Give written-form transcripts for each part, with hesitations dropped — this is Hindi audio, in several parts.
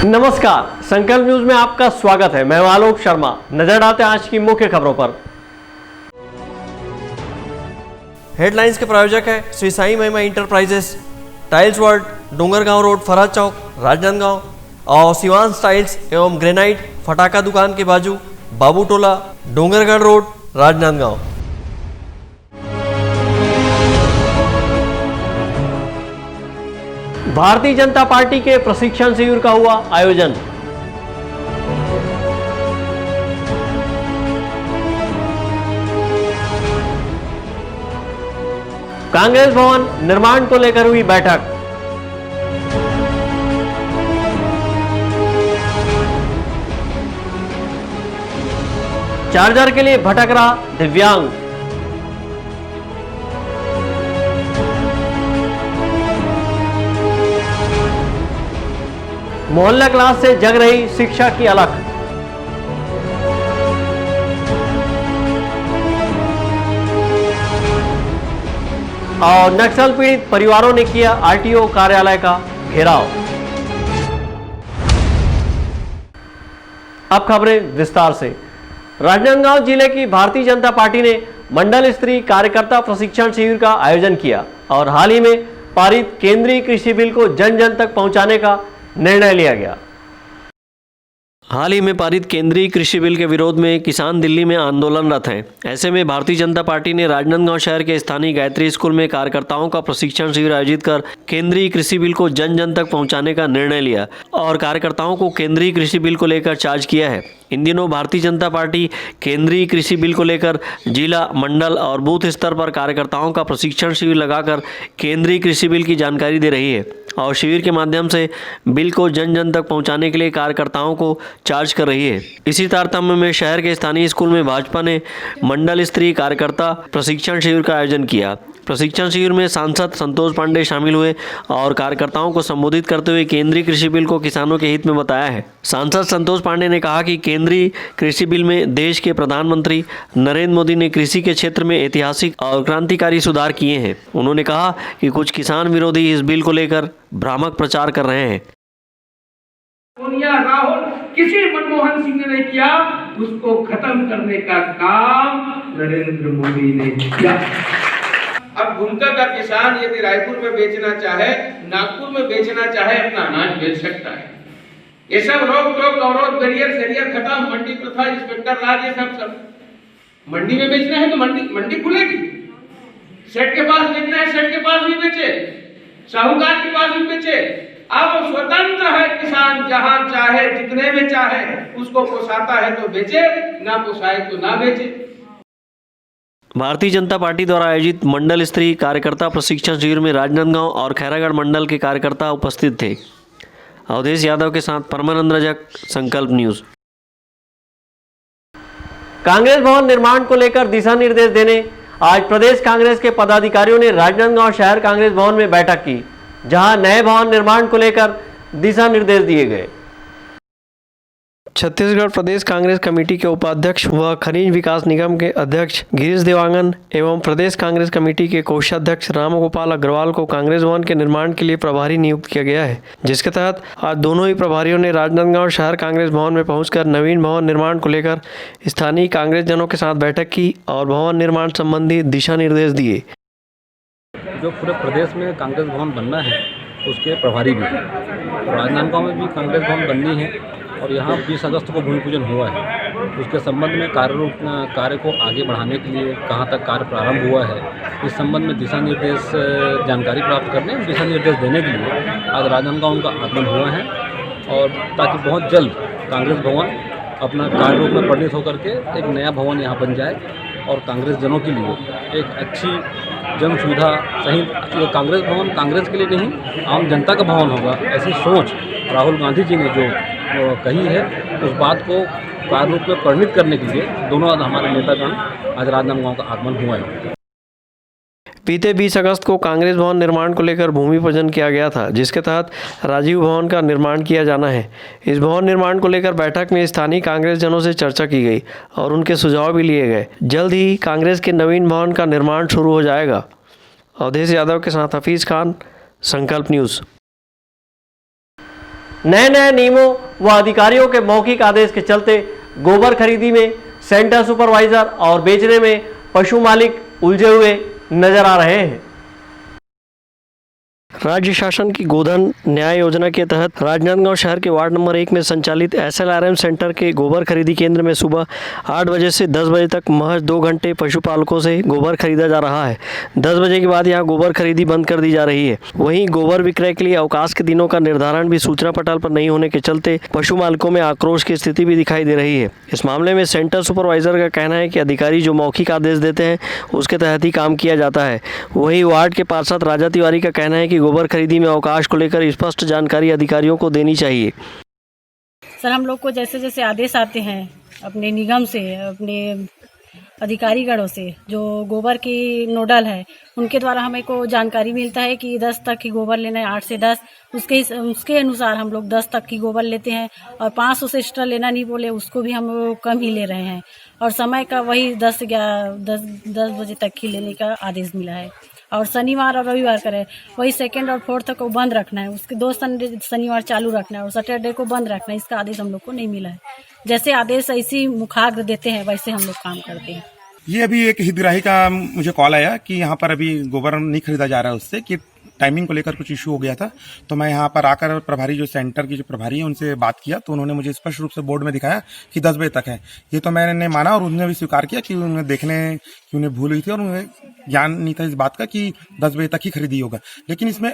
नमस्कार, संकल्प न्यूज में आपका स्वागत है। मैं आलोक शर्मा। नजर डालते हैं आज की मुख्य खबरों पर। हेडलाइंस के प्रायोजक है Shri Sai Mahima enterprises, tiles world, Dongargaon road, Farhad Chowk, Rajnandgaon और शिवांश टाइल्स एवं ग्रेनाइट, फटाका दुकान के बाजू, बाबू टोला, डोंगरगढ़ रोड, राजनांदगांव। भारतीय जनता पार्टी के प्रशिक्षण शिविर का हुआ आयोजन। कांग्रेस भवन निर्माण को लेकर हुई बैठक। चार्जर के लिए भटक रहा दिव्यांग। मोहल्ला क्लास से जग रही शिक्षा की अलख। और नक्सल पीड़ित परिवारों ने किया आरटीओ कार्यालय का घेराव। अब खबरें विस्तार से। राजनांदगांव जिले की भारतीय जनता पार्टी ने मंडल स्तरीय कार्यकर्ता प्रशिक्षण शिविर का आयोजन किया और हाल ही में पारित केंद्रीय कृषि बिल को जन जन तक पहुंचाने का निर्णय लिया गया। हाल ही में पारित केंद्रीय कृषि बिल के विरोध में किसान दिल्ली में आंदोलनरत हैं। ऐसे में भारतीय जनता पार्टी ने राजनांदगांव शहर के स्थानीय गायत्री स्कूल में कार्यकर्ताओं का प्रशिक्षण शिविर आयोजित कर केंद्रीय कृषि बिल को जन जन तक पहुंचाने का निर्णय लिया और कार्यकर्ताओं को केंद्रीय कृषि बिल को लेकर चार्ज किया है। इन दिनों भारतीय जनता पार्टी केंद्रीय कृषि बिल को लेकर जिला, मंडल और बूथ स्तर पर कार्यकर्ताओं का प्रशिक्षण शिविर लगाकर केंद्रीय कृषि बिल की जानकारी दे रही है और शिविर के माध्यम से बिल को जन जन तक पहुंचाने के लिए कार्यकर्ताओं को चार्ज कर रही है। इसी तारतम्य में शहर के स्थानीय स्कूल में भाजपा ने मंडल स्तरीय कार्यकर्ता प्रशिक्षण शिविर का आयोजन किया। प्रशिक्षण शिविर में सांसद संतोष पांडे शामिल हुए और कार्यकर्ताओं को संबोधित करते हुए केंद्रीय कृषि बिल को किसानों के हित में बताया है। सांसद संतोष पांडे ने कहा कि केंद्रीय कृषि बिल में देश के प्रधानमंत्री नरेंद्र मोदी ने कृषि के क्षेत्र में ऐतिहासिक और क्रांतिकारी सुधार किए हैं। उन्होंने कहा कि कुछ किसान विरोधी इस बिल को लेकर भ्रामक प्रचार कर रहे हैं। सोनिया, राहुल, किसी मनमोहन सिंह ने नहीं किया, उसको खत्म करने का काम नरेंद्र मोदी ने किया। अब भूमका का किसान यदि रायपुर में बेचना चाहे, नागपुर में बेचना चाहे, अपना अनाज बेच सकता है। ये सब रोक टोक, अवरोध, बैरियर सरियर खत्म, मंडी प्रथा, इंस्पेक्टर राज, ये सब मंडी में बेचना है तो मंडी खुलेगी। सेठ के पास बेचना है, सेठ के पास भी बेचे, साहूकार के पास भी बेचे। अब स्वतंत्र है किसान, जहां चाहे जितने में चाहे, उसको पोसाता है तो बेचे, ना पोसाए तो ना बेचे। भारतीय जनता पार्टी द्वारा आयोजित मंडल स्तरीय कार्यकर्ता प्रशिक्षण शिविर में राजनांदगांव और खैरागढ़ मंडल के कार्यकर्ता उपस्थित थे। अवधेश यादव के साथ परमानंद रजक, संकल्प न्यूज। कांग्रेस भवन निर्माण को लेकर दिशा निर्देश देने आज प्रदेश कांग्रेस के पदाधिकारियों ने राजनांदगांव शहर कांग्रेस भवन में बैठक की, जहां नए भवन निर्माण को लेकर दिशा निर्देश दिए गए। छत्तीसगढ़ प्रदेश कांग्रेस कमेटी के उपाध्यक्ष व खनिज विकास निगम के अध्यक्ष गिरीश देवांगन एवं प्रदेश कांग्रेस कमेटी के कोषाध्यक्ष रामगोपाल अग्रवाल को कांग्रेस भवन के निर्माण के लिए प्रभारी नियुक्त किया गया है, जिसके तहत आज दोनों ही प्रभारियों ने राजनांदगांव शहर कांग्रेस भवन में पहुंचकर नवीन भवन निर्माण को लेकर स्थानीय कांग्रेस जनों के साथ बैठक की और भवन निर्माण संबंधी दिशा निर्देश दिए। जो पूरे प्रदेश में कांग्रेस भवन बनना है उसके प्रभारी भी हैं। राजनांदगांव में भी कांग्रेस भवन बननी है और यहाँ 20 अगस्त को भूमि पूजन हुआ है। उसके संबंध में कार्य को आगे बढ़ाने के लिए कहाँ तक कार्य प्रारंभ हुआ है, इस संबंध में दिशा निर्देश जानकारी प्राप्त करने और दिशा निर्देश देने के लिए आज राजनांदगांव उनका आगमन हुआ है और ताकि बहुत जल्द कांग्रेस भवन अपना कार्य रूप में परिणित होकर के एक नया भवन यहाँ बन जाए और कांग्रेस जनों के लिए एक अच्छी जन सुविधा सहित ये कांग्रेस भवन कांग्रेस के लिए नहीं, आम जनता का भवन होगा, ऐसी सोच राहुल गांधी जी ने जो कही है, उस बात को कार्य रूप में परिणित करने के लिए दोनों हमारे नेतागण आज राजनांदगांव का आगमन हुआ है। बीते 20 अगस्त को कांग्रेस भवन निर्माण को लेकर भूमि पूजन किया गया था, जिसके तहत राजीव भवन का निर्माण किया जाना है। इस भवन निर्माण को लेकर बैठक में स्थानीय कांग्रेस जनों से चर्चा की गई और उनके सुझाव भी लिए गए। जल्द ही कांग्रेस के नवीन भवन का निर्माण शुरू हो जाएगा। अवधेश यादव के साथ हफीज खान, संकल्प न्यूज़। नए नए नियमों व अधिकारियों के मौखिक आदेश के चलते गोबर खरीदी में सेंटर सुपरवाइजर और बेचने में पशु मालिक उलझे हुए नजर आ रहे हैं। राज्य शासन की गोधन न्याय योजना के तहत राजनांदगांव शहर के वार्ड नंबर 1 में संचालित SLRM सेंटर के गोबर खरीदी केंद्र में सुबह 8 बजे से 10 बजे तक महज 2 घंटे पशुपालकों से गोबर खरीदा जा रहा है। 10 बजे के बाद यहां गोबर खरीदी बंद कर दी जा रही है। वहीं गोबर विक्रय के लिए अवकाश के दिनों का निर्धारण भी सूचना पटल पर नहीं होने के चलते पशु मालिकों में आक्रोश की स्थिति भी दिखाई दे रही है। इस मामले में सेंटर सुपरवाइजर का कहना है कि अधिकारी जो मौखिक आदेश देते हैं उसके तहत ही काम किया जाता है। वहीं वार्ड के पार्षद राजा तिवारी का कहना है कि गोबर खरीदी में अवकाश को लेकर स्पष्ट जानकारी अधिकारियों को देनी चाहिए। सर, हम लोग को जैसे जैसे आदेश आते हैं अपने निगम से, अपने अधिकारीगणों से, जो गोबर की नोडल है उनके द्वारा हमें को जानकारी मिलता है कि 10 तक की गोबर लेना है, 8 से 10 उसके अनुसार हम लोग 10 तक की गोबर लेते हैं और 500 से एक्स्ट्रा लेना नहीं बोले उसको भी हम लोग कम ही ले रहे हैं और समय का वही 10 बजे तक ही लेने का आदेश मिला है और शनिवार और रविवार करें वही 2 और 4 तक को बंद रखना है, उसके 2 शनिवार चालू रखना है और सैटरडे को बंद रखना है। इसका आदेश हम लोग को नहीं मिला है। जैसे आदेश ऐसी मुखाग्र देते हैं वैसे हम लोग काम करते हैं। ये अभी एक हितग्राही का मुझे कॉल आया कि यहाँ पर अभी गोबर नहीं खरीदा जा रहा है, उससे कि टाइमिंग को लेकर कुछ इशू हो गया था। तो मैं यहाँ पर आकर प्रभारी जो सेंटर की जो प्रभारी है उनसे बात किया तो उन्होंने मुझे स्पष्ट रूप से बोर्ड में दिखाया कि 10 बजे तक है। ये तो मैंने माना और उन्होंने भी स्वीकार किया कि उन्हें देखने की उन्हें भूल हुई थी और उन्हें ज्ञान नहीं था इस बात का कि 10 बजे तक ही खरीदी होगा। लेकिन इसमें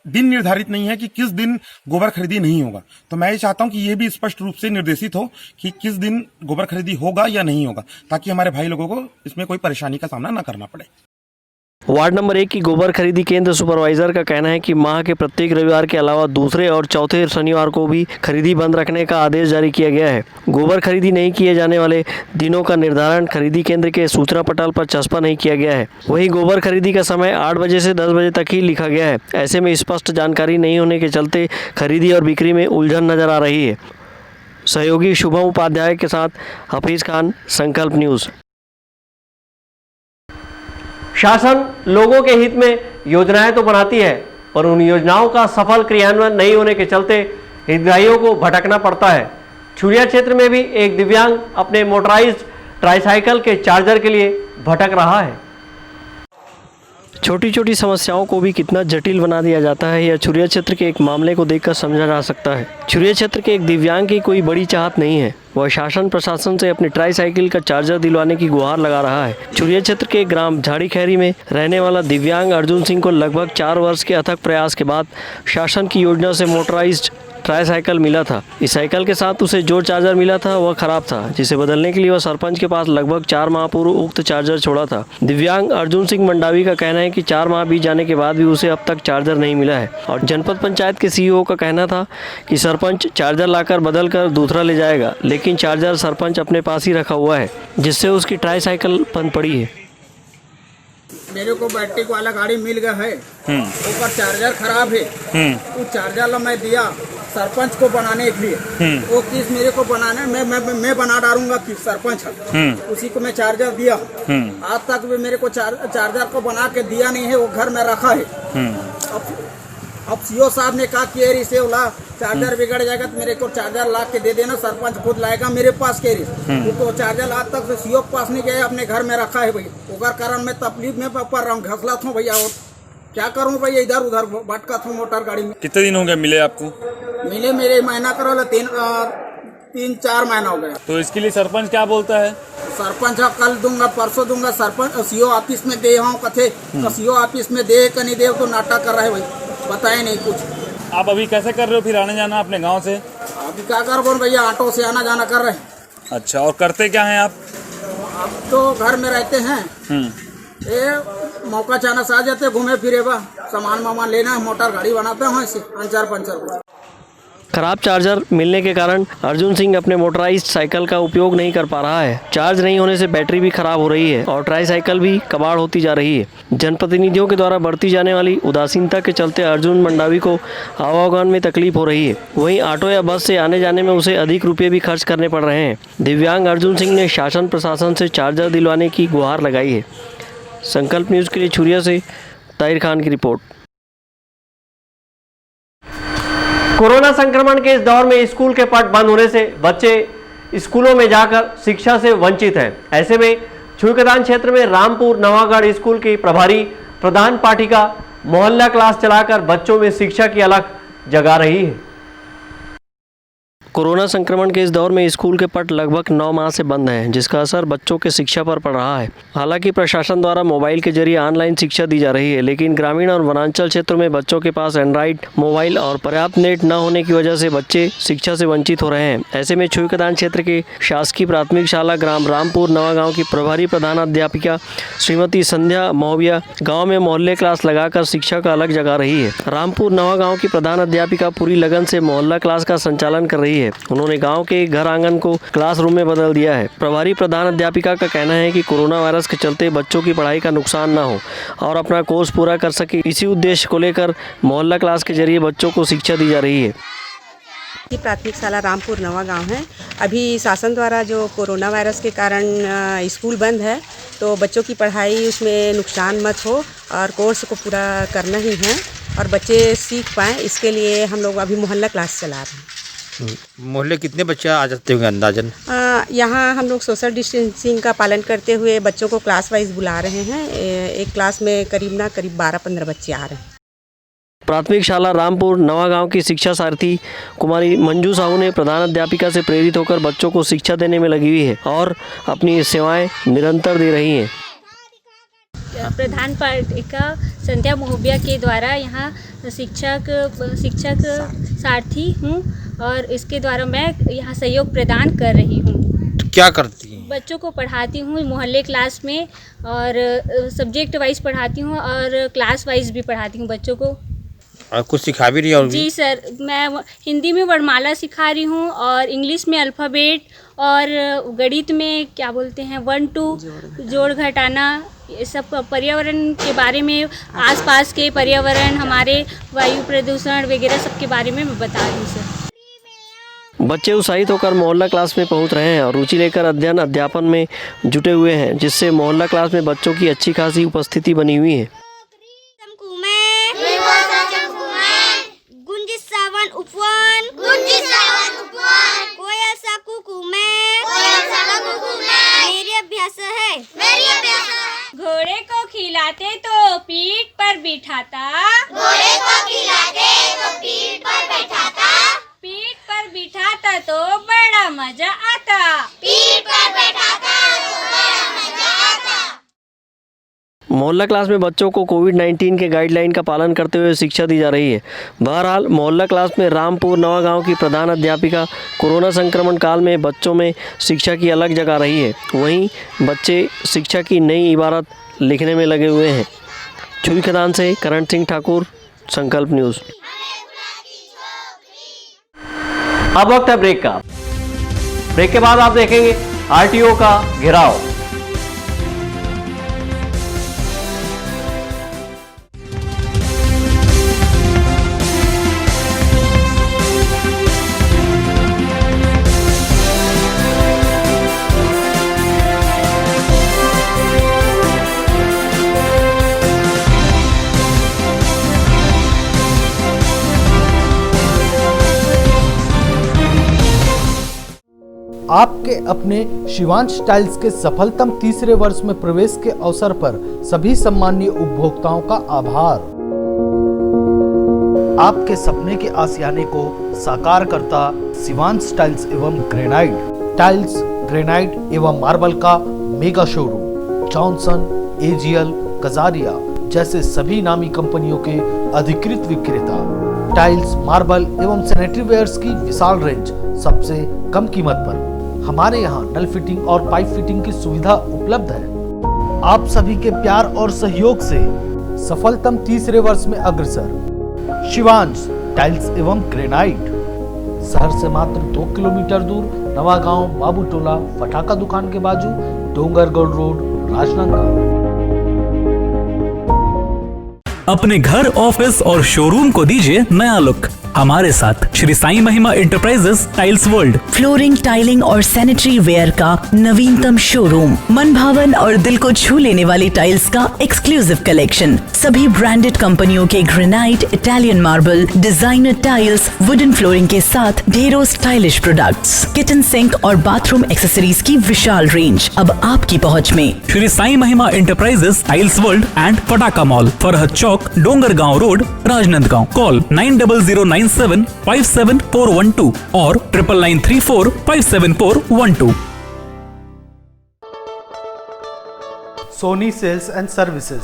दिन निर्धारित नहीं है कि किस दिन गोबर खरीदी नहीं होगा। तो मैं ये चाहता हूं कि ये भी स्पष्ट रूप से निर्देशित हो कि किस दिन गोबर खरीदी होगा या नहीं होगा, ताकि हमारे भाई लोगों को इसमें कोई परेशानी का सामना न करना पड़े। वार्ड नंबर 1 की गोबर खरीदी केंद्र सुपरवाइजर का कहना है कि माह के प्रत्येक रविवार के अलावा दूसरे और चौथे शनिवार को भी खरीदी बंद रखने का आदेश जारी किया गया है। गोबर खरीदी नहीं किए जाने वाले दिनों का निर्धारण खरीदी केंद्र के सूचना पटल पर चस्पा नहीं किया गया है। वहीं गोबर खरीदी का समय 8 बजे से 10 बजे तक ही लिखा गया है। ऐसे में स्पष्ट जानकारी नहीं होने के चलते खरीदी और बिक्री में उलझन नजर आ रही है। सहयोगी शुभम उपाध्याय के साथ हफीज खान, संकल्प न्यूज़। शासन लोगों के हित में योजनाएं तो बनाती है पर उन योजनाओं का सफल क्रियान्वयन नहीं होने के चलते हितग्राहियों को भटकना पड़ता है। छुरिया क्षेत्र में भी एक दिव्यांग अपने मोटराइज्ड ट्राईसाइकिल के चार्जर के लिए भटक रहा है। छोटी छोटी समस्याओं को भी कितना जटिल बना दिया जाता है यह छुरिया क्षेत्र के एक मामले को देखकर समझा जा सकता है। छुरिया क्षेत्र के एक दिव्यांग की कोई बड़ी चाहत नहीं है, वह शासन प्रशासन से अपनी ट्राईसाइकिल का चार्जर दिलवाने की गुहार लगा रहा है। छुरिया क्षेत्र के ग्राम झाड़ी खैरी में रहने वाला दिव्यांग अर्जुन सिंह को लगभग 4 वर्ष के अथक प्रयास के बाद शासन की योजना से मोटराइज्ड ट्राईसाइकिल मिला था। इस साइकिल के साथ उसे जो चार्जर मिला था वह खराब था, जिसे बदलने के लिए वह सरपंच के पास लगभग 4 माह पूर्व उक्त चार्जर छोड़ा था। दिव्यांग अर्जुन सिंह मंडावी का कहना है कि 4 माह बीत जाने के बाद भी उसे अब तक चार्जर नहीं मिला है और जनपद पंचायत के CEO का कहना था कि सरपंच चार्जर लाकर बदल कर दूसरा ले जाएगा, लेकिन चार्जर सरपंच अपने पास ही रखा हुआ है, जिससे उसकी ट्राईसाइकिल बंद पड़ी है। मेरे को बैटरी वाला गाड़ी मिल गया है, ऊपर चार्जर खराब है। वो चार्जर मैं दिया सरपंच को बनाने के लिए, वो किस मेरे को बनाने मैं बना डालूंगा कि सरपंच है, उसी को मैं चार्जर दिया। आज तक भी मेरे को चार्जर को बना के दिया नहीं है, वो घर में रखा है। अब सीओ साहब ने कहा कि एरी से बोला चार्जर बिगड़ जाएगा तो मेरे को चार्जर ला के दे देना, सरपंच खुद लाएगा मेरे पास के तो चार्जर आज तक से सीओ के पास नहीं गया, अपने घर में रखा है भाई। उगर कारण मैं तकलीफ में पड़ रहा हूँ, घसला था भैया, और क्या करूँ भैया, इधर उधर भटका था मोटर गाड़ी में। कितने दिन हो गए मिले आपको? मिले मेरे महीना करो 3-4 महीना हो गया। तो इसके लिए सरपंच क्या बोलता है? सरपंच कल दूंगा परसों दूंगा, सरपंच सीओ ऑफिस में दे हूँ कथे तो सीओ ऑफिस में दे कि नहीं दे तो नाटक कर रहे भाई, बताए नहीं कुछ। आप अभी कैसे कर रहे हो फिर आने जाना अपने गांव से? अभी क्या कर बोल भैया, ऑटो से आना जाना कर रहे हैं। अच्छा, और करते क्या हैं आप? अब तो घर में रहते हैं, ये मौका चाना आ जाते घूमे फिरे बा, सामान वामान लेना है, मोटर गाड़ी बनाते हैं ऐसे अंचर पंचर। खराब चार्जर मिलने के कारण अर्जुन सिंह अपने मोटराइज्ड साइकिल का उपयोग नहीं कर पा रहा है। चार्ज नहीं होने से बैटरी भी खराब हो रही है और ट्राईसाइकिल भी कबाड़ होती जा रही है। जनप्रतिनिधियों के द्वारा बरती जाने वाली उदासीनता के चलते अर्जुन मंडावी को आवागमन में तकलीफ हो रही है। वहीं ऑटो या बस से आने जाने में उसे अधिक रुपये भी खर्च करने पड़ रहे हैं। दिव्यांग अर्जुन सिंह ने शासन प्रशासन से चार्जर दिलवाने की गुहार लगाई है। संकल्प न्यूज़ के लिए छुरिया से ताहिर खान की रिपोर्ट। कोरोना संक्रमण के इस दौर में स्कूल के पट बंद होने से बच्चे स्कूलों में जाकर शिक्षा से वंचित हैं। ऐसे में छुईकदान क्षेत्र में रामपुर नवागढ़ स्कूल की प्रभारी प्रधान पाठिका मोहल्ला क्लास चलाकर बच्चों में शिक्षा की अलख जगा रही है। कोरोना संक्रमण के इस दौर में स्कूल के पट लगभग 9 माह से बंद हैं, जिसका असर बच्चों के शिक्षा पर पड़ रहा है। हालांकि प्रशासन द्वारा मोबाइल के जरिए ऑनलाइन शिक्षा दी जा रही है, लेकिन ग्रामीण और वनांचल क्षेत्रों में बच्चों के पास एंड्रॉइड मोबाइल और पर्याप्त नेट न होने की वजह से बच्चे शिक्षा से वंचित हो रहे हैं। ऐसे में छुईकदान क्षेत्र के शासकीय प्राथमिक शाला ग्राम रामपुर नवागांव की प्रभारी प्रधानाध्यापिका श्रीमती संध्या महोबिया गाँव में मोहल्ले क्लास लगाकर शिक्षा का अलग जगा रही है। रामपुर नवागांव की प्रधानाध्यापिका पूरी लगन से मोहल्ला क्लास का संचालन कर रही है। उन्होंने गांव के घर आंगन को क्लासरूम में बदल दिया है। प्रभारी प्रधान अध्यापिका का कहना है कि कोरोना वायरस के चलते बच्चों की पढ़ाई का नुकसान ना हो और अपना कोर्स पूरा कर सके, इसी उद्देश्य को लेकर मोहल्ला क्लास के जरिए बच्चों को शिक्षा दी जा रही है। प्राथमिक शाला रामपुर नवागांव है। अभी शासन द्वारा जो कोरोना वायरस के कारण स्कूल बंद है, तो बच्चों की पढ़ाई उसमें नुकसान मत हो और कोर्स को पूरा करना ही है और बच्चे सीख पाएँ, इसके लिए हम लोग अभी मोहल्ला क्लास चला रहे हैं। मोहल्ले कितने बच्चे आ जाते होंगे अंदाजन? यहाँ हम लोग सोशल डिस्टेंसिंग का पालन करते हुए बच्चों को क्लास वाइज बुला रहे हैं। एक क्लास में करीब 12-15 बच्चे आ रहे हैं। प्राथमिक शाला रामपुर नवागांव की शिक्षा सारथी कुमारी मंजू साहू ने प्रधान अध्यापिका से प्रेरित होकर बच्चों को शिक्षा देने में लगी हुई है और अपनी सेवाएं निरंतर दे रही हैं। प्रधान पाठिका संध्या महोबिया के द्वारा यहाँ शिक्षक सारथी हूँ और इसके द्वारा मैं यहाँ सहयोग प्रदान कर रही हूँ। तो क्या करती हैं? बच्चों को पढ़ाती हूँ मोहल्ले क्लास में और सब्जेक्ट वाइज पढ़ाती हूँ और क्लास वाइज भी पढ़ाती हूँ बच्चों को। और कुछ सिखा भी रही है? जी सर, मैं हिंदी में वर्णमाला सिखा रही हूँ और इंग्लिश में अल्फ़ाबेट और गणित में क्या बोलते हैं 1-2 जोड़ घटाना, ये सब पर्यावरण के बारे में, आसपास के पर्यावरण, हमारे वायु प्रदूषण वगैरह सब के बारे में मैं बता रही हूँ सर। बच्चे उत्साहित होकर मोहल्ला क्लास में पहुंच रहे हैं और रुचि लेकर अध्ययन अध्यापन में जुटे हुए हैं, जिससे मोहल्ला क्लास में बच्चों की अच्छी खासी उपस्थिति बनी हुई है। घोड़े को खिलाते तो पीठ पर बिठाता, घोड़े को खिलाते तो पीठ पर बैठाता, पीठ पर बिठाता तो बड़ा मजा आता, पीठ पर बैठाता तो बड़ा मजा आता। मोहल्ला क्लास में बच्चों को कोविड-19 के गाइडलाइन का पालन करते हुए शिक्षा दी जा रही है। बहरहाल मोहल्ला क्लास में रामपुर नवागांव की प्रधान अध्यापिका कोरोना संक्रमण काल में बच्चों में शिक्षा की अलग जगा रही है। वहीं बच्चे शिक्षा की नई इबारत लिखने में लगे हुए हैं। छुईकदान से करण सिंह ठाकुर, संकल्प न्यूज़। अब वक्त है ब्रेक का। ब्रेक के बाद आप देखेंगे आरटीओ का घेराव। आपके अपने शिवांश टाइल्स के सफलतम तीसरे वर्ष में प्रवेश के अवसर पर सभी सम्मानीय उपभोक्ताओं का आभार। आपके सपने के आशियाने को साकार करता शिवांश टाइल्स एवं टाइल्स, ग्रेनाइट एवं मार्बल का mega showroom. Johnson, AGL, Kajaria जैसे सभी नामी कंपनियों के अधिकृत विक्रेता। टाइल्स, मार्बल एवं सैनिटरी वेयर्स की विशाल रेंज सबसे कम कीमत पर। हमारे यहाँ नल फिटिंग और पाइप फिटिंग की सुविधा उपलब्ध है। आप सभी के प्यार और सहयोग से सफलतम तीसरे वर्ष में अग्रसर शिवांश टाइल्स एवं ग्रेनाइट। शहर से मात्र 2 किलोमीटर दूर नवागांव बाबूटोला फटाका दुकान के बाजू डोंगरगढ़ रोड, राजनांदगांव। अपने घर, ऑफिस और शोरूम को दीजिए नया लुक। हमारे साथ Shri Sai Mahima enterprises tiles world, flooring, tiling और सैनिटरी वेयर का नवीनतम शोरूम, मन भावन और दिल को छू लेने वाली टाइल्स का एक्सक्लूसिव कलेक्शन, सभी ब्रांडेड कंपनियों के granite, Italian marble, designer tiles, wooden flooring के साथ ढेरों स्टाइलिश प्रोडक्ट्स, किचन सिंक और बाथरूम एक्सेसरीज की विशाल रेंज अब आपकी पहुंच में। Shri Sai Mahima enterprises tiles world and Pataka mall, Farhad Chowk, Dongargaon road, Rajnandgaon. Call 9009757412 और 9994574412। सोनी सेल्स एंड सर्विसेज,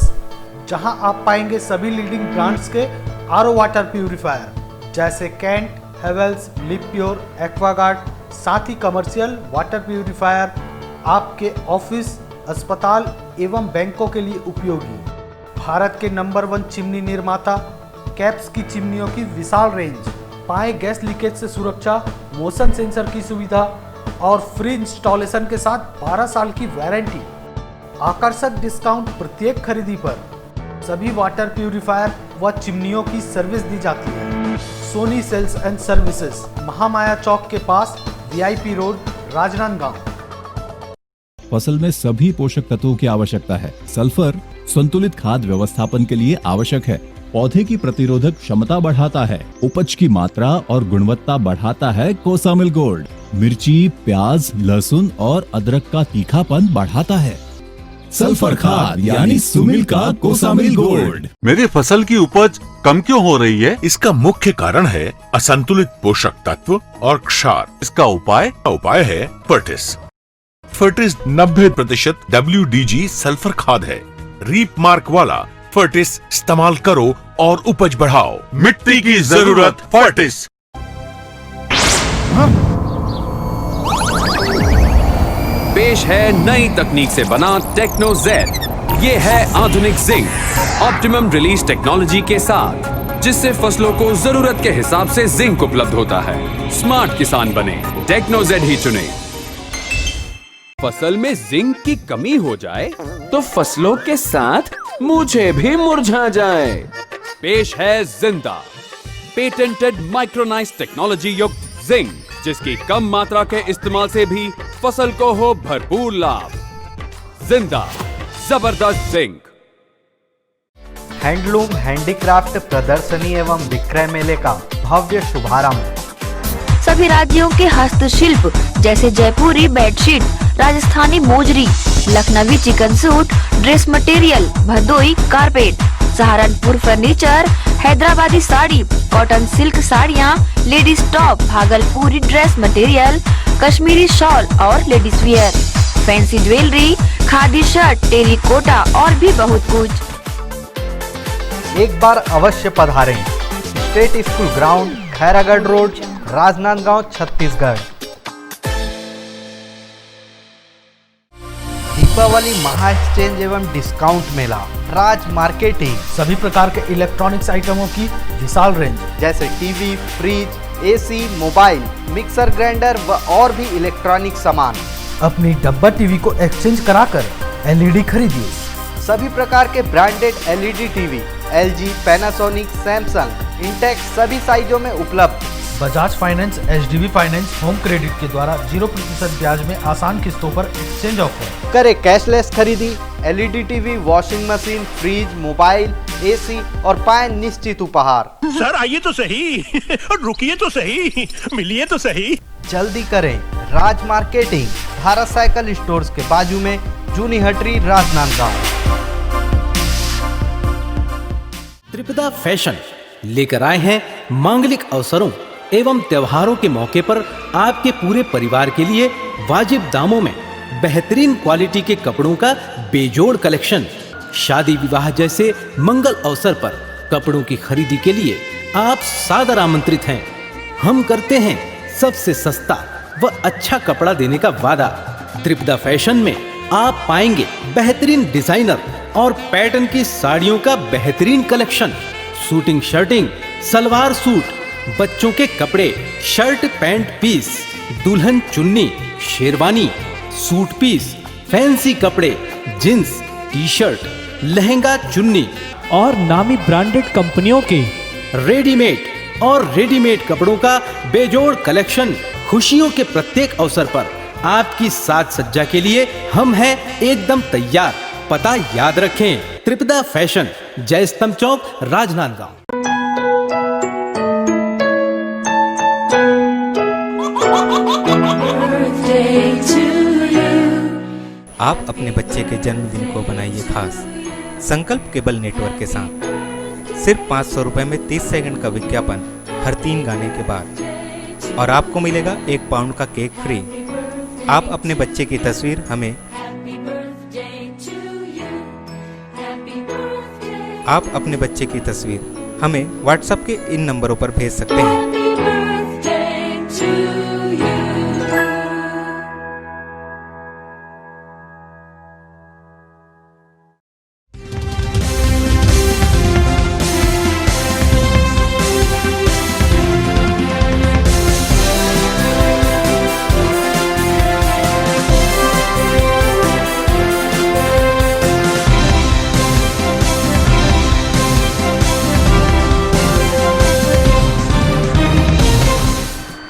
जहां आप पाएंगे सभी लीडिंग ब्रांड्स के आरओ वाटर प्यूरिफायर जैसे Kent, Havells, Livpure, Aquaguard, साथ ही कमर्शियल वाटर प्यूरिफायर आपके ऑफिस, अस्पताल एवं बैंकों के लिए उपयोगी। भारत के नंबर 1 चिमनी निर्माता कैप्स की चिमनियों की विशाल रेंज, पाएं गैस लीकेज से सुरक्षा, मोशन सेंसर की सुविधा और फ्री इंस्टॉलेशन के साथ 12 साल की वारंटी, आकर्षक डिस्काउंट प्रत्येक खरीदी पर। सभी वाटर प्यूरिफायर व चिमनियों की सर्विस दी जाती है। Sony sales and services, Mahamaya Chowk के पास, VIP रोड, राजनांदगांव। फसल में सभी पोषक तत्वों की आवश्यकता है। सल्फर संतुलित खाद व्यवस्थापन के लिए आवश्यक है। पौधे की प्रतिरोधक क्षमता बढ़ाता है, उपज की मात्रा और गुणवत्ता बढ़ाता है कोसामिल गोल्ड। मिर्ची, प्याज, लहसुन और अदरक का तीखापन बढ़ाता है। सल्फर खाद यानी सुमिल का कोसामिल गोल्ड। मेरी फसल की उपज कम क्यों हो रही है? इसका मुख्य कारण है असंतुलित पोषक तत्व और क्षार। इसका उपाय है फर्टिस। फर्टिस 90% WDG सल्फर खाद है। रीप मार्क वाला फर्टिस इस्तेमाल करो और उपज बढ़ाओ। मिट्टी की जरूरत फर्टिस। पेश है नई तकनीक से बना टेक्नो जेड। ये है आधुनिक जिंक ऑप्टिमम रिलीज टेक्नोलॉजी के साथ, जिससे फसलों को जरूरत के हिसाब से जिंक उपलब्ध होता है। स्मार्ट किसान बने, टेक्नो जेड ही चुने। फसल में जिंक की कमी हो जाए तो फसलों के साथ मुझे भी मुरझा जाए। पेश है जिंदा पेटेंटेड माइक्रोनाइज टेक्नोलॉजी युक्त जिंक, जिसकी कम मात्रा के इस्तेमाल से भी फसल को हो भरपूर लाभ। जिंदा जबरदस्त जिंक। हैंडलूम हैंडीक्राफ्ट प्रदर्शनी एवं विक्रय मेले का भव्य शुभारंभ। सभी राज्यों के हस्तशिल्प जैसे Jaipuri bedsheet, Rajasthani mojari, Lucknowi chikan suit, dress material, Bhadohi carpet, Saharanpur furniture, Hyderabadi sari, cotton silk साड़ियाँ, ladies top, Bhagalpuri dress material, Kashmiri shawl और ladies wear, fancy jewellery, khadi shirt, terracotta और भी बहुत कुछ। एक बार अवश्य पधारें। State school ground, Khairagarh road, Rajnandgaon, Chhattisgarh. Deepawali महा एक्सचेंज एवं डिस्काउंट मेला, राज मार्केटिंग, सभी प्रकार के इलेक्ट्रॉनिक्स आइटमों की विशाल रेंज जैसे TV, fridge, AC, mobile, mixer grinder व और भी इलेक्ट्रॉनिक सामान। अपनी डब्बा टीवी को एक्सचेंज कराकर LED खरीदिए। सभी प्रकार के branded LED TV LG, Panasonic, Samsung, Intex सभी साइजों में उपलब्ध। Bajaj finance, HDB finance, home credit के द्वारा 0% ब्याज में आसान किस्तों पर एक्सचेंज ऑफर। करे कैशलेस खरीदी, LED TV, washing machine, fridge, mobile, AC और पाए निश्चित उपहार। सर आइए तो सही रुकिए तो सही, मिलिए तो सही। जल्दी करें। राज मार्केटिंग, भारत साइकिल स्टोर्स के बाजू में, जूनी हटरी, राजनांदगांव। त्रिपदा फैशन लेकर आए हैं मांगलिक अवसरों एवं त्योहारों के मौके पर आपके पूरे परिवार के लिए वाजिब दामों में बेहतरीन क्वालिटी के कपड़ों का बेजोड़ कलेक्शन। शादी विवाह जैसे मंगल अवसर पर कपड़ों की खरीदी के लिए आप सादर आमंत्रित हैं। हम करते हैं सबसे सस्ता व अच्छा कपड़ा देने का वादा। त्रिपदा फैशन में आप पाएंगे बेहतरीन डिजाइनर और पैटर्न की साड़ियों का बेहतरीन collection, shooting shirting, salwar suit, बच्चों के कपड़े, शर्ट पैंट पीस, दुल्हन चुन्नी, शेरवानी, सूट पीस, फैंसी कपड़े, जींस, टी शर्ट, लहंगा चुन्नी और नामी ब्रांडेड कंपनियों के रेडीमेड और रेडीमेड कपड़ों का बेजोड़ कलेक्शन। खुशियों के प्रत्येक अवसर पर आपकी साज सज्जा के लिए हम हैं एकदम तैयार। पता याद रखें, त्रिपदा फैशन, जय स्तंभ चौक, राजनांदगांव। आप अपने बच्चे के जन्मदिन को बनाइए खास संकल्प केबल नेटवर्क के साथ। सिर्फ 500 रुपए में 30 सेकंड का विज्ञापन हर 3 गाने के बाद, और आपको मिलेगा 1 पाउंड का केक फ्री। आप अपने बच्चे की तस्वीर हमें व्हाट्सएप के इन नंबरों पर भेज सकते हैं।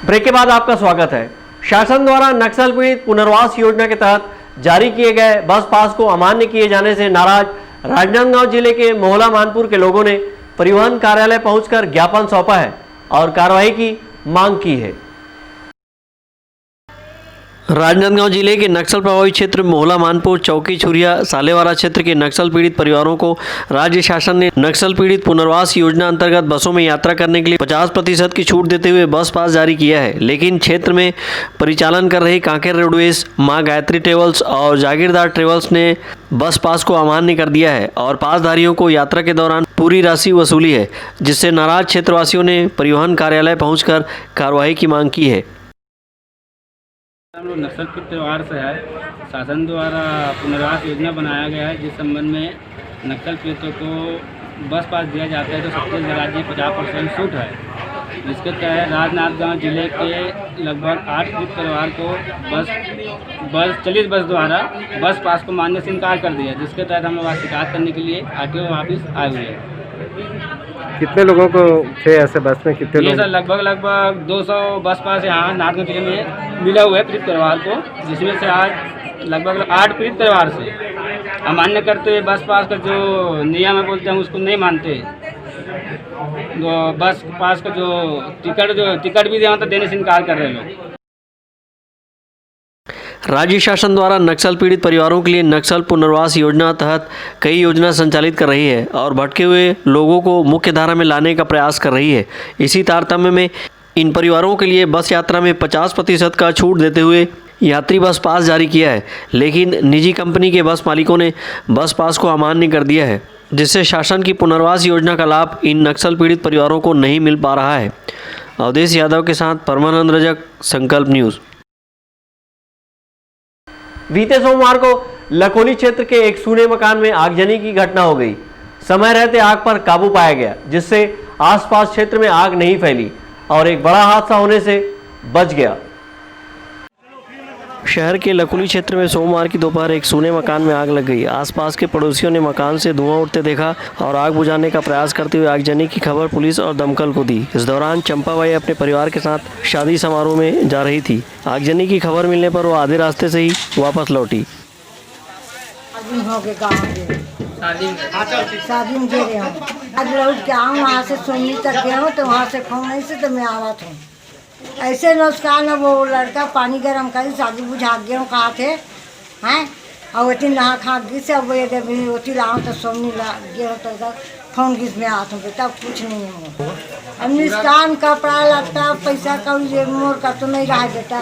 ब्रेक के बाद आपका स्वागत है। शासन द्वारा नक्सल पीड़ित पुनर्वास योजना के तहत जारी किए गए बस पास को अमान्य किए जाने से नाराज राजनांदगांव जिले के मोहला मानपुर के लोगों ने परिवहन कार्यालय पहुंचकर ज्ञापन सौंपा है और कार्रवाई की मांग की है। राजनांदगांव जिले के नक्सल प्रभावित क्षेत्र मोहला मानपुर, चौकी छुरिया, सालेवारा क्षेत्र के नक्सल पीड़ित परिवारों को राज्य शासन ने नक्सल पीड़ित पुनर्वास योजना अंतर्गत बसों में यात्रा करने के लिए 50% की छूट देते हुए बस पास जारी किया है। लेकिन क्षेत्र में परिचालन कर रही कांकेर रोडवेज, मां गायत्री ट्रेवल्स और जागीरदार ट्रेवल्स ने बस पास को अमान्य कर दिया है और पासधारियों को यात्रा के दौरान पूरी राशि वसूली है, जिससे नाराज क्षेत्रवासियों ने परिवहन कार्यालय पहुँचकर कार्रवाई की मांग की है। हम लोग नक्सल पीड़ित परिवार से है। शासन द्वारा पुनर्वास योजना बनाया गया है, जिस संबंध में नक्सल पीड़ितों को बस पास दिया जाता है तो छत्तीसगढ़ राज्य में 50% छूट है, जिसके तहत राजनांदगांव जिले के लगभग 8 पीड़ित परिवार को चलित बस द्वारा बस पास को मानने से इनकार कर दिया, जिसके तहत हम लोग आज शिकायत करने के लिए RTO ऑफिस आए हुए हैं। कितने लोगों को थे ऐसे बस में? कितने लोग? सर लगभग 200 बस पास यहाँ नाथगंज जिले में मिला हुआ है पीड़ित परिवार को, जिसमें से आज लगभग 8 पीड़ित परिवार से अमान्य करते हुए बस पास का जो नियम है बोलते हैं उसको नहीं मानते। बस पास का जो टिकट भी दिया तो देने से इनकार कर रहे हैं लोग। राज्य शासन द्वारा नक्सल पीड़ित परिवारों के लिए नक्सल पुनर्वास योजना तहत कई योजना संचालित कर रही है और भटके हुए लोगों को मुख्य धारा में लाने का प्रयास कर रही है। इसी तारतम्य में इन परिवारों के लिए बस यात्रा में 50% का छूट देते हुए यात्री बस पास जारी किया है, लेकिन निजी कंपनी के बस मालिकों ने बस पास को अमान्य कर दिया है, जिससे शासन की पुनर्वास योजना का लाभ इन नक्सल पीड़ित परिवारों को नहीं मिल पा रहा है। अवधेश यादव के साथ परमानंद रजक, संकल्प न्यूज़। बीते सोमवार को लखोली क्षेत्र के एक सूने मकान में आगजनी की घटना हो गई। समय रहते आग पर काबू पाया गया, जिससे आसपास क्षेत्र में आग नहीं फैली और एक बड़ा हादसा होने से बच गया। शहर के लखोली क्षेत्र में सोमवार की दोपहर एक सूने मकान में आग लग गई। आसपास के पड़ोसियों ने मकान से धुआं उठते देखा और आग बुझाने का प्रयास करते हुए आगजनी की खबर पुलिस और दमकल को दी। इस दौरान चंपाबाई अपने परिवार के साथ शादी समारोह में जा रही थी। आगजनी की खबर मिलने पर वो आधे रास्ते से ही वापस लौटी। शादी में गए हम आज लौट के आऊँ, वहाँ से सोनी तक गया हूँ तो वहाँ से फोन नहीं से तो मैं आवत हूँ। ऐसे नुस्कान है, वो लड़का पानी गर्म कर शादी बुझा गया हूँ कहा थे हैं और वही नहा खा गई से वही लाऊँ तो सोनी ला गया हो तो फोन किस में आता हूँ बेटा, कुछ नहीं है। अब नुस्कान कपड़ा लगता पैसा कौड़ी मोर का तो नहीं रहा बेटा,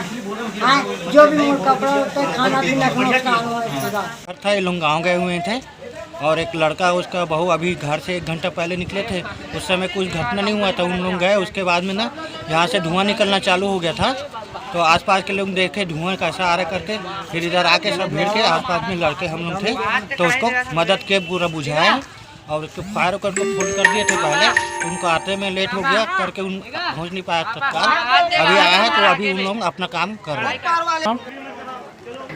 हैं जो भी मोर कपड़ा लगता है खाना पीना का नुकसान हुआ। ये लोग गाँव गए हुए थे और एक लड़का उसका बहू अभी घर से 1 घंटा पहले निकले थे, उस समय कुछ घटना नहीं हुआ था। उन लोग गए, उसके बाद में ना यहाँ से धुआं निकलना चालू हो गया था, तो आसपास के लोग देखे धुआं कैसा आ रहा करके, फिर इधर आके सब भीड़ के आसपास में लड़के हम लोग थे तो उसको मदद के पूरा बुझाया और उसको फायर करके फुल कर दिए थे पहले। उनको आते में लेट हो गया करके उन पहुँच नहीं पाया तत्काल। अभी आया है तो अभी उन लोग अपना काम कर रहे हैं।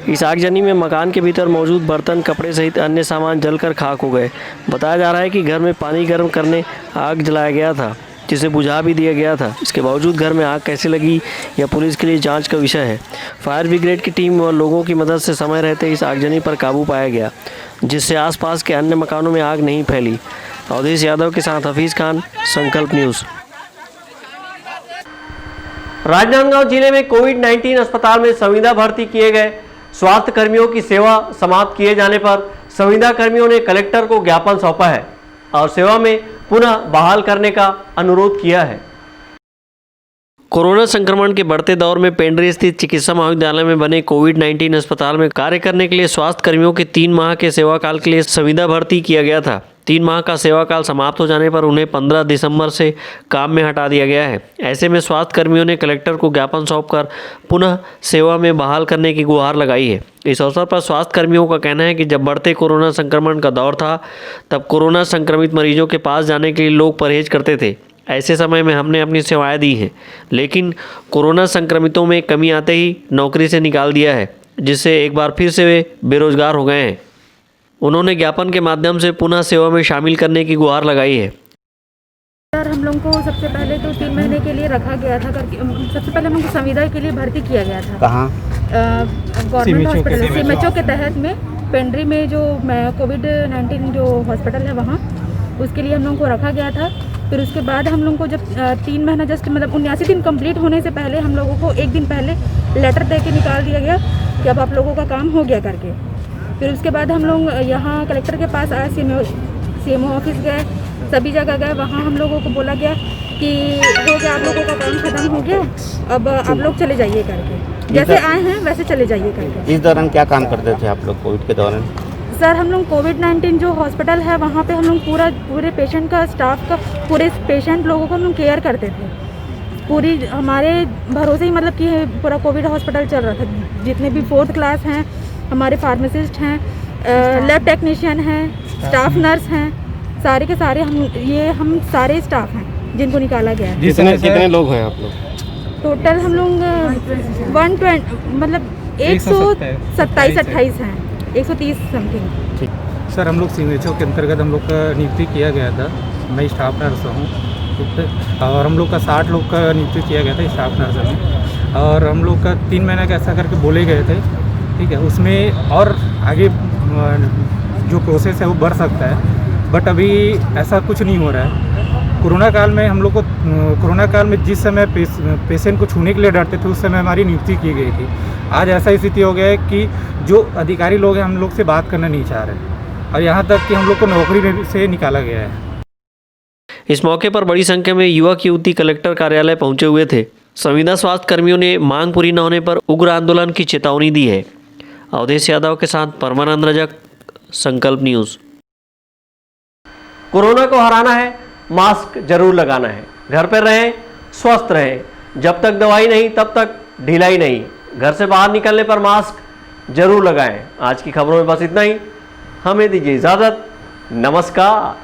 इस आगजनी में मकान के भीतर मौजूद बर्तन, कपड़े सहित अन्य सामान जलकर खाक हो गए। बताया जा रहा है कि घर में पानी गर्म करने आग जलाया गया था, जिसे बुझा भी दिया गया था। इसके बावजूद घर में आग कैसे लगी यह पुलिस के लिए जांच का विषय है। फायर ब्रिगेड की टीम और लोगों की मदद से समय रहते इस आगजनी पर काबू पाया गया, जिससे आसपास के अन्य मकानों में आग नहीं फैली। अवधेश यादव के साथ हफीज खान, संकल्प न्यूज़। राजनांदगांव जिले में कोविड-19 अस्पताल में संविदा भर्ती किए गए स्वास्थ्य कर्मियों की सेवा समाप्त किए जाने पर संविदा कर्मियों ने कलेक्टर को ज्ञापन सौंपा है और सेवा में पुनः बहाल करने का अनुरोध किया है। कोरोना संक्रमण के बढ़ते दौर में पेंड्री स्थित चिकित्सा महाविद्यालय में बने कोविड-19 अस्पताल में कार्य करने के लिए स्वास्थ्य कर्मियों के 3 माह के सेवा काल के लिए संविदा भर्ती किया गया था। 3 माह का सेवा काल समाप्त हो जाने पर उन्हें 15 दिसंबर से काम में हटा दिया गया है। ऐसे में स्वास्थ्य कर्मियों ने कलेक्टर को ज्ञापन सौंपकर पुनः सेवा में बहाल करने की गुहार लगाई है। इस अवसर पर स्वास्थ्य कर्मियों का कहना है कि जब बढ़ते कोरोना संक्रमण का दौर था तब कोरोना संक्रमित मरीजों के पास जाने के लिए लोग परहेज करते थे। ऐसे समय में हमने अपनी सेवाएं दी हैं, लेकिन कोरोना संक्रमितों में कमी आते ही नौकरी से निकाल दिया है, जिससे एक बार फिर से वे बेरोजगार हो गए हैं। उन्होंने ज्ञापन के माध्यम से पुनः सेवा में शामिल करने की गुहार लगाई है। सर, हम लोगों को सबसे पहले तो 3 महीने के लिए रखा गया था करके, सबसे पहले हम लोग को संविदा के लिए भर्ती किया गया था। कहाँ? गवर्नमेंट हॉस्पिटल सीएमएचओ के तहत में पेंड्री में जो कोविड-19 जो हॉस्पिटल है वहाँ, उसके लिए हम लोगों को रखा गया था। फिर उसके बाद हम लोगों को जब 3 महीना जस्ट मतलब 79 दिन कंप्लीट होने से पहले हम लोगों को 1 दिन पहले लेटर दे के निकाल दिया गया कि अब आप लोगों का काम हो गया करके। फिर उसके बाद हम लोग यहाँ कलेक्टर के पास आए, सीएमओ ऑफिस गए, सभी जगह गए। वहाँ हम लोगों को बोला गया कि हो गया, आप लोगों का काम खत्म हो गया, अब आप लोग चले जाइए करके, जैसे आए हैं वैसे चले जाइए करके। इस दौरान क्या काम करते थे आप लोग कोविड के दौरान? सर, हम लोग कोविड-19 जो हॉस्पिटल है वहाँ पे हम लोग पूरे पेशेंट का, स्टाफ का, पूरे पेशेंट लोगों को हम लोग केयर करते थे। पूरी हमारे भरोसे ही मतलब कि पूरा कोविड हॉस्पिटल चल रहा था। जितने भी 4th क्लास हैं, हमारे फार्मासिस्ट हैं, लैब टेक्नीशियन हैं, स्टाफ नर्स हैं, सारे के सारे हम सारे स्टाफ हैं जिनको निकाला गया है। कितने लोग हैं आप लोग? टोटल हम लोग 120 मतलब 127-28 हैं, 130 समथिंग। ठीक। सर, हम लोग सीएमएचओ के अंतर्गत हम लोग का नियुक्ति किया गया था। मैं स्टाफ नर्स हूँ और हम लोग का 60 लोग का नियुक्ति किया गया था स्टाफ नर्स में, और हम लोग का 3 महीने का ऐसा करके बोले गए थे। ठीक है, उसमें और आगे जो प्रोसेस है वो बढ़ सकता है, बट अभी ऐसा कुछ नहीं हो रहा है। कोरोना काल में हम लोग को कोरोना काल में जिस समय पेशेंट को छूने के लिए डरते थे, उस समय हमारी नियुक्ति की गई थी। आज ऐसा स्थिति हो गया है कि जो अधिकारी लोग हैं हम लोग से बात करना नहीं चाह रहे, और यहाँ तक कि हम लोग को नौकरी से निकाला गया है। इस मौके पर बड़ी संख्या में युवक युवती कलेक्टर कार्यालय पहुंचे हुए थे। संविदा स्वास्थ्य कर्मियों ने मांग पूरी न होने पर उग्र आंदोलन की चेतावनी दी है। अवधेश यादव के साथ परमानंद रजक, संकल्प न्यूज़। कोरोना को हराना है, मास्क जरूर लगाना है। घर पर रहें, स्वस्थ रहें। जब तक दवाई नहीं तब तक ढिलाई नहीं। घर से बाहर निकलने पर मास्क जरूर लगाएं। आज की खबरों में बस इतना ही। हमें दीजिए इजाज़त। नमस्कार।